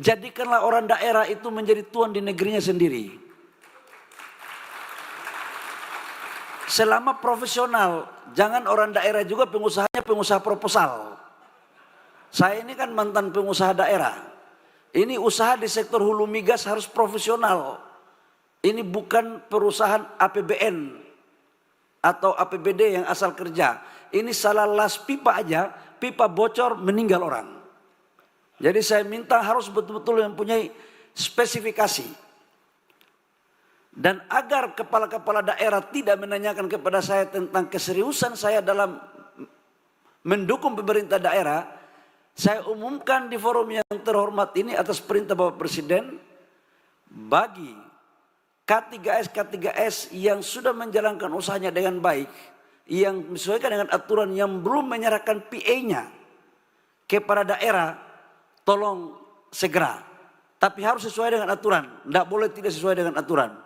Jadikanlah orang daerah itu menjadi tuan di negerinya sendiri. Selama profesional, jangan orang daerah juga pengusahanya pengusaha proposal. Saya ini kan mantan pengusaha daerah. Ini usaha di sektor hulu migas harus profesional. Ini bukan perusahaan APBN atau APBD yang asal kerja. Ini salah las pipa aja, pipa bocor meninggal orang. Jadi saya minta harus betul-betul mempunyai spesifikasi. Dan agar kepala-kepala daerah tidak menanyakan kepada saya tentang keseriusan saya dalam mendukung pemerintah daerah, saya umumkan di forum yang terhormat ini atas perintah Bapak Presiden, bagi K3S yang sudah menjalankan usahanya dengan baik, yang menyesuaikan dengan aturan, yang belum menyerahkan PA-nya kepada daerah, tolong segera. Tapi harus sesuai dengan aturan, tidak boleh tidak sesuai dengan aturan.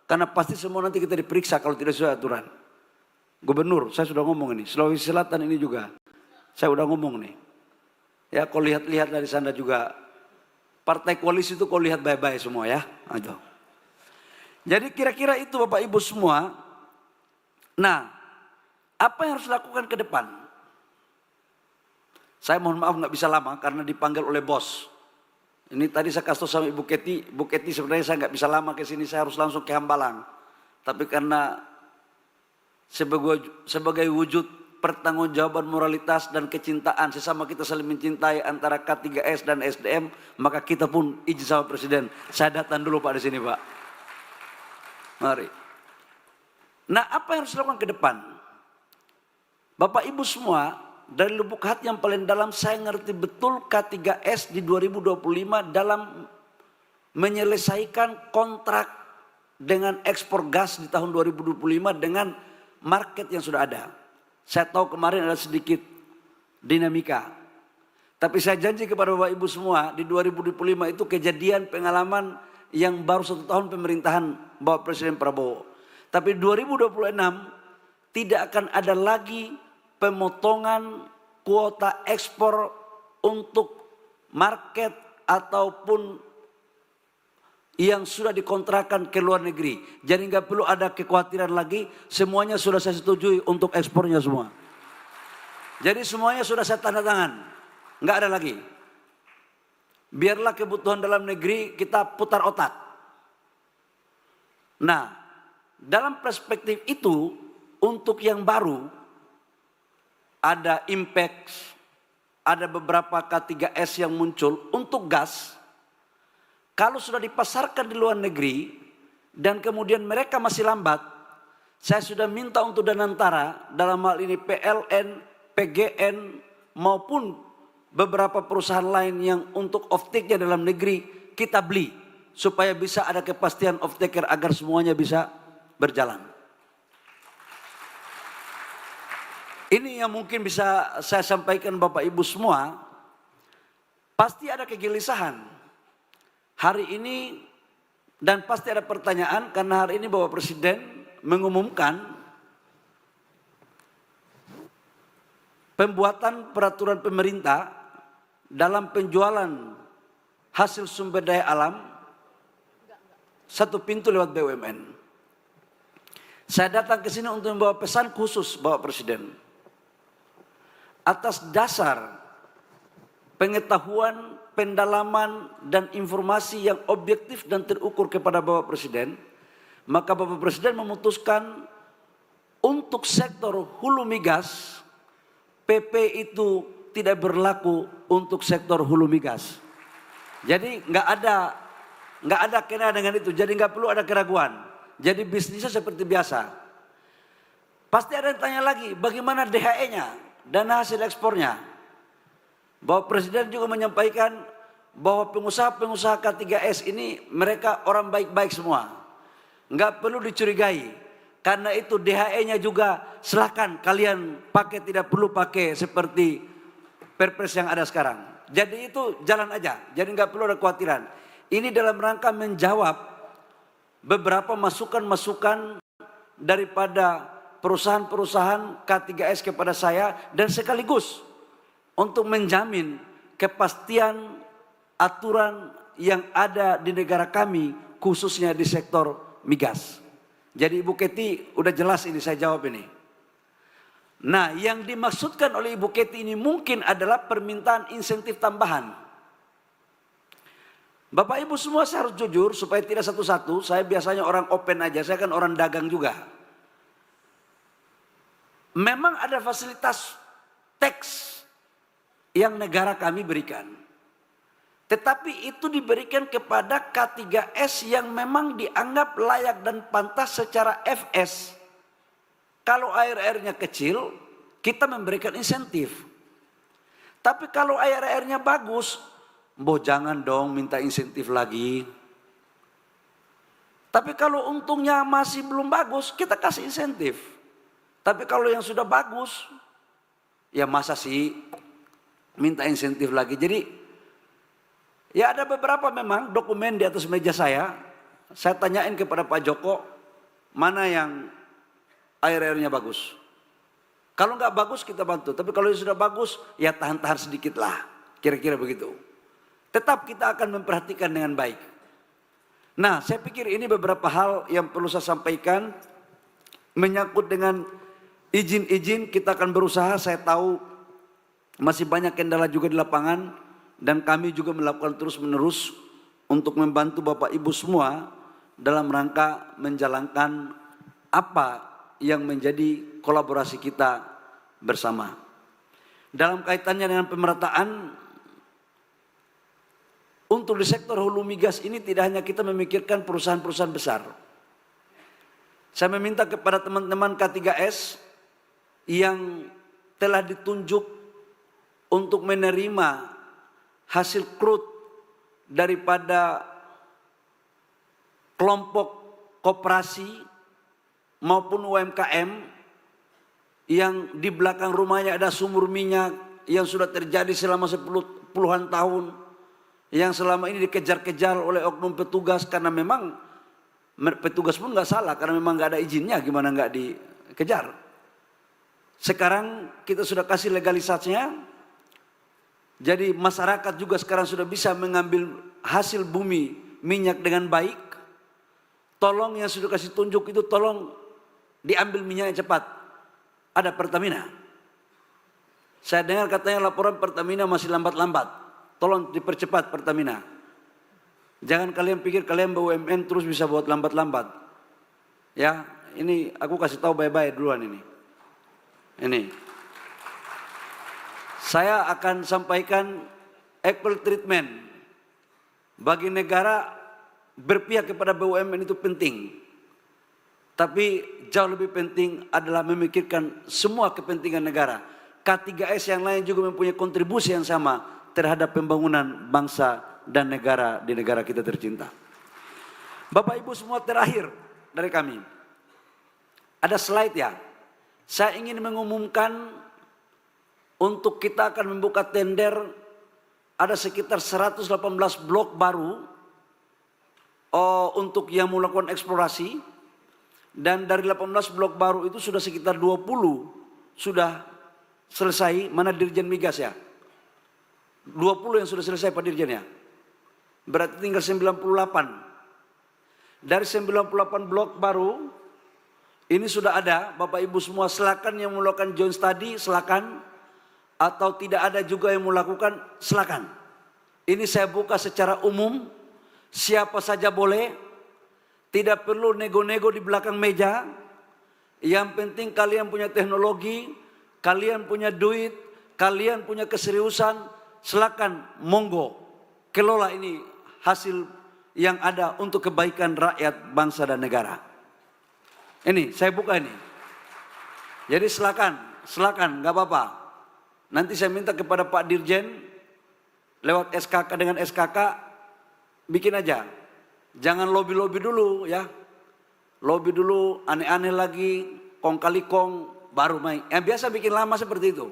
Karena pasti semua nanti kita diperiksa kalau tidak sesuai aturan. Gubernur, saya sudah ngomong ini. Sulawesi Selatan ini juga, saya sudah ngomong nih. Ya, kau lihat-lihat dari sana juga. Partai koalisi itu kau lihat baik-baik semua ya. Aduh. Jadi kira-kira itu Bapak Ibu semua. Nah, apa yang harus dilakukan ke depan? Saya mohon maaf nggak bisa lama karena dipanggil oleh bos. Ini tadi saya kasih tahu sama Ibu Keti sebenarnya saya nggak bisa lama ke sini, saya harus langsung ke Hambalang. Tapi karena sebagai wujud pertanggungjawaban moralitas dan kecintaan, sesama kita saling mencintai antara K3S dan SDM, maka kita pun izin sama Presiden. Saya datang dulu Pak di sini Pak. Mari. Nah, apa yang harus dilakukan ke depan? Bapak Ibu semua, dari lubuk hati yang paling dalam saya ngerti betul K3S di 2025 dalam menyelesaikan kontrak dengan ekspor gas di tahun 2025 dengan market yang sudah ada. Saya tahu kemarin ada sedikit dinamika. Tapi saya janji kepada Bapak Ibu semua di 2025 itu kejadian pengalaman yang baru 1 tahun pemerintahan Bapak Presiden Prabowo. Tapi 2026 tidak akan ada lagi pemotongan kuota ekspor untuk market ataupun yang sudah dikontrakkan ke luar negeri. Jadi nggak perlu ada kekhawatiran lagi, semuanya sudah saya setujui untuk ekspornya semua. Jadi semuanya sudah saya tanda tangan, nggak ada lagi. Biarlah kebutuhan dalam negeri kita putar otak. Nah, dalam perspektif itu untuk yang baru, ada impact, ada beberapa K3S yang muncul untuk gas. Kalau sudah dipasarkan di luar negeri dan kemudian mereka masih lambat, saya sudah minta untuk Danantara, dalam hal ini PLN, PGN maupun beberapa perusahaan lain yang untuk off-take-nya dalam negeri kita beli supaya bisa ada kepastian off-taker agar semuanya bisa berjalan. Ini yang mungkin bisa saya sampaikan Bapak Ibu semua. Pasti ada kegelisahan hari ini dan pasti ada pertanyaan karena hari ini Bapak Presiden mengumumkan pembuatan peraturan pemerintah dalam penjualan hasil sumber daya alam satu pintu lewat BUMN. Saya datang ke sini untuk membawa pesan khusus Bapak Presiden. Atas dasar pengetahuan, pendalaman, dan informasi yang objektif dan terukur kepada Bapak Presiden, maka Bapak Presiden memutuskan untuk sektor hulu migas, PP itu tidak berlaku untuk sektor hulu migas. Jadi nggak ada kena dengan itu, jadi nggak perlu ada keraguan. Jadi bisnisnya seperti biasa. Pasti ada yang tanya lagi, bagaimana DHE-nya? Dana hasil ekspornya. Bapak Presiden juga menyampaikan bahwa pengusaha-pengusaha K3S ini mereka orang baik-baik semua. Enggak perlu dicurigai. Karena itu DHE-nya juga silakan kalian pakai, tidak perlu pakai seperti Perpres yang ada sekarang. Jadi itu jalan aja. Jadi enggak perlu ada kekhawatiran. Ini dalam rangka menjawab beberapa masukan-masukan daripada perusahaan-perusahaan K3S kepada saya dan sekaligus untuk menjamin kepastian aturan yang ada di negara kami, khususnya di sektor migas. Jadi Ibu Kety udah jelas ini saya jawab ini. Nah, yang dimaksudkan oleh Ibu Kety ini mungkin adalah permintaan insentif tambahan. Bapak Ibu semua saya harus jujur supaya tidak satu-satu, saya biasanya orang open aja, saya kan orang dagang juga. Memang ada fasilitas teks yang negara kami berikan. Tetapi itu diberikan kepada K3S yang memang dianggap layak dan pantas secara FS. Kalau ARR-nya kecil, kita memberikan insentif. Tapi kalau ARR-nya bagus, boh jangan dong minta insentif lagi. Tapi kalau untungnya masih belum bagus, kita kasih insentif. Tapi kalau yang sudah bagus, ya masa sih minta insentif lagi. Jadi ya ada beberapa memang dokumen di atas meja saya tanyain kepada Pak Joko, mana yang ARR-nya bagus. Kalau nggak bagus kita bantu, tapi kalau sudah bagus ya tahan-tahan sedikit lah, kira-kira begitu. Tetap kita akan memperhatikan dengan baik. Nah, saya pikir ini beberapa hal yang perlu saya sampaikan menyangkut dengan izin-izin. Kita akan berusaha, saya tahu masih banyak kendala juga di lapangan. Dan kami juga melakukan terus-menerus untuk membantu Bapak Ibu semua dalam rangka menjalankan apa yang menjadi kolaborasi kita bersama. Dalam kaitannya dengan pemerataan, untuk di sektor hulu migas ini tidak hanya kita memikirkan perusahaan-perusahaan besar. Saya meminta kepada teman-teman K3S yang telah ditunjuk untuk menerima hasil crude daripada kelompok koperasi maupun UMKM yang di belakang rumahnya ada sumur minyak yang sudah terjadi selama puluhan tahun, yang selama ini dikejar-kejar oleh oknum petugas karena memang petugas pun nggak salah karena memang nggak ada izinnya, gimana nggak dikejar. Sekarang kita sudah kasih legalisasinya. Jadi masyarakat juga sekarang sudah bisa mengambil hasil bumi minyak dengan baik. Tolong yang sudah kasih tunjuk itu tolong diambil minyaknya cepat. Ada Pertamina. Saya dengar katanya laporan Pertamina masih lambat-lambat. Tolong dipercepat Pertamina. Jangan kalian pikir kalian BUMN terus bisa buat lambat-lambat. Ya, ini aku kasih tahu bye-bye duluan ini. Ini. Saya akan sampaikan equal treatment bagi negara berpihak kepada BUMN itu penting. Tapi jauh lebih penting adalah memikirkan semua kepentingan negara. K3S yang lain juga mempunyai kontribusi yang sama terhadap pembangunan bangsa dan negara di negara kita tercinta. Bapak Ibu semua, terakhir dari kami. Ada slide ya. Saya ingin mengumumkan untuk kita akan membuka tender ada sekitar 118 blok baru untuk yang melakukan eksplorasi, dan dari 18 blok baru itu sudah sekitar 20 sudah selesai. Mana Dirjen Migas ya? 20 yang sudah selesai Pak Dirjen ya. Berarti tinggal 98. Dari 98 blok baru ini sudah ada. Bapak Ibu semua silakan yang melakukan joint study silakan. Atau tidak ada juga yang melakukan, silakan. Ini saya buka secara umum, siapa saja boleh, tidak perlu nego-nego di belakang meja. Yang penting kalian punya teknologi, kalian punya duit, kalian punya keseriusan, silakan monggo kelola ini hasil yang ada untuk kebaikan rakyat, bangsa dan negara. Ini saya buka ini. Jadi silakan, nggak apa-apa. Nanti saya minta kepada Pak Dirjen lewat SKK dengan SKK bikin aja. Jangan lobby-lobby dulu ya. Lobby dulu aneh-aneh lagi, kong kali kong baru main. Yang biasa bikin lama seperti itu.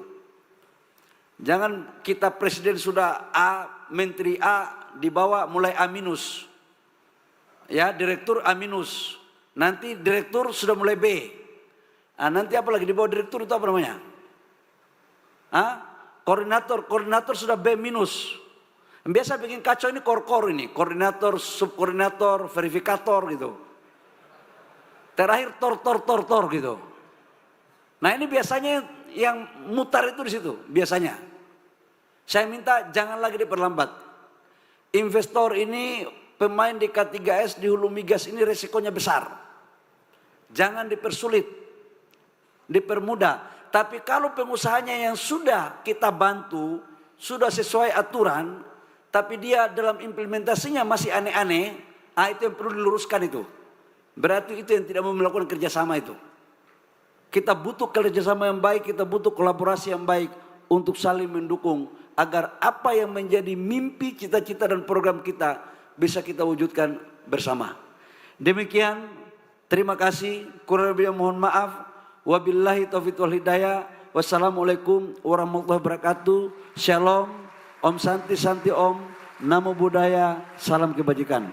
Jangan kita presiden sudah A, menteri A dibawa mulai A minus. Ya, direktur A minus. Nanti direktur sudah mulai B. Nah, nanti apa lagi di bawah direktur itu apa namanya? Koordinator sudah B minus. Biasa bikin kacau ini kor-kor ini, koordinator, subkoordinator, verifikator gitu. Terakhir tor gitu. Nah ini biasanya yang mutar itu di situ, biasanya. Saya minta jangan lagi diperlambat. Investor ini, pemain di K3S, di hulu migas ini resikonya besar. Jangan dipersulit, dipermudah. Tapi kalau pengusahanya yang sudah kita bantu, sudah sesuai aturan, tapi dia dalam implementasinya masih aneh-aneh, itu yang perlu diluruskan itu. Berarti itu yang tidak mau melakukan kerjasama itu. Kita butuh kerjasama yang baik, kita butuh kolaborasi yang baik untuk saling mendukung agar apa yang menjadi mimpi, cita-cita dan program kita bisa kita wujudkan bersama. Demikian, terima kasih, kurang lebihnya mohon maaf. Wabillahi taufiq wal hidayah. Wassalamualaikum warahmatullahi wabarakatuh. Shalom. Om Santi Santi Om, Namo Buddhaya, salam kebajikan.